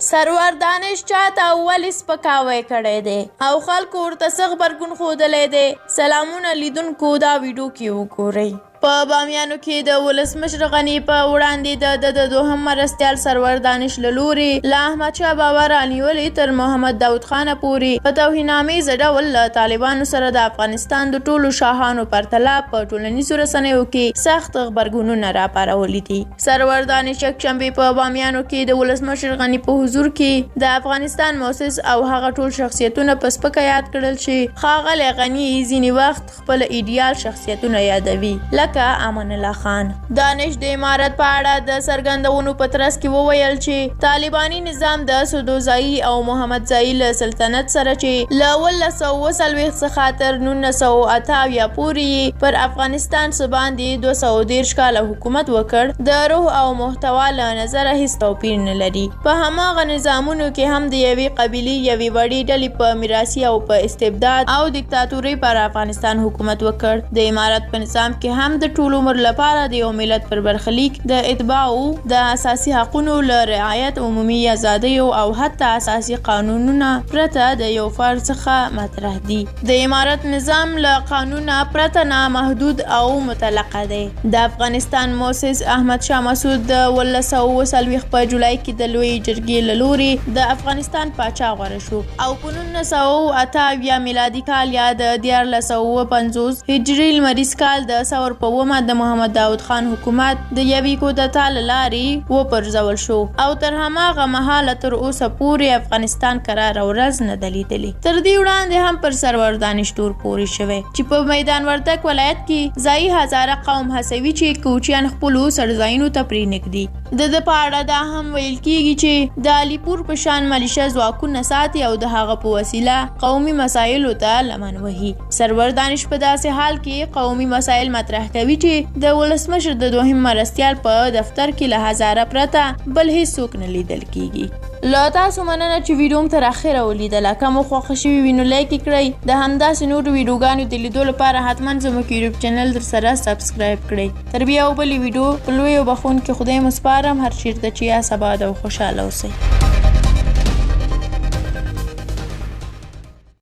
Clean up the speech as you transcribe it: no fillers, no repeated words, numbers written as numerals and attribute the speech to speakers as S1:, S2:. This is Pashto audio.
S1: سرور دانش چاته ولې سپکاوی کړی دی او خلکو ورته څه غبرګون ښودلی دی؟ سلامونه لیدونکو، دا ویډیو کې وګورئ. په بامیانو کې د ولسمشر غني په وړاندې د دوهم مرستیال سرور دانش له لورې له احمدشاه بابا رانیولې تر محمد داود خانه پورې په توهینامیزه ډول له طالبانو سره د افغانستان د ټولو شاهانو پرتله په ټولنیزو رسنیو کې سخت غبرګونونه راپارولي دي. سرور دانش یکشنبې په بامیانو کې د ولسمشر غني په حضور کې د افغانستان مؤسس او هغه ټول شخصیتونه په سپکه یاد کړل چې ښاغلی غني ځینې وخت خپل ایډیال شخصیتونه یادوي، امان الله خان. دانش د امارت په اړه د څرګندونو په ترڅ کې وویل چې طالباني نظام د سدوزايي او محمد زايي له سلطنت سره چې له 1940 څخه تر 1988 پورې پر افغانستان باندې 213 کاله حکومت وکړ، د روح او محتوا له نظره هیڅ توپیر نه لري. په هماغه نظامونو کې هم د یوې قبیلې یوې وړې ډلې په میراثي او په استبداد او دیکتاتورۍ پر افغانستان حکومت وکړ. د امارت په نظام کې هم د ټول عمر لپاره د یو ملت پر برخلیک د اتباعو د اساسي حقوقو له رعایت، عمومي ازادیو او حتی اساسي قانونونو پرته د یو فرد څخه مطرح دي. د امارت نظام له قانونه پرته نامحدود او مطلقه دی. د افغانستان مؤسس احمد شاه مسعود د 1940 په جولای کې د لوی جرګې له لورې د افغانستان پاچا غوره شو او په 1988 میلادي کال یا د 1450 هجري لمریز کال د ثور په د محمد داود خان حکومت د یوې کودتا له لارې وپرځول شو او تر هماغه مهاله تر اوسه پورې افغانستان قراره ورځ نه ده لیدلې. تر دې وړاندې هم پر سرور دانش تور پورې شوی چې په میدان وردګ ولایت کې ځایي هزاره قوم هڅوي چې کوچیان خپلو سرځایونو ته پرېنږدي. د په اړه دا هم ویل کیږي چې د علیپور په شان ملیشه ځواکونه ساتي او د هغه په وسیله قومي مسایلو ته لمن وهي. سرور دانش په داسې حال کې قومي مسایل مطرح کوي چې د ولسمشر د دوهم مرستیال په دفتر کې له هزاره پرته بل هیڅوک نه لیدل کیږي. له تاسو مننه چې ویډیو م تر اخره ولیدله. که مو خوښه شوي وي نو لایک یې کړئ. د همداسې نورو ویډیوګانو د لیدو لپاره حتما زموږ یوټیوب چینل درسره سبسکرایب کړئ. تر بیا او بلې ویډیو په لوی او بخښونکي خدای مو سپارم. هر چیرته چې یاست اباد او خوشحاله اوسئ.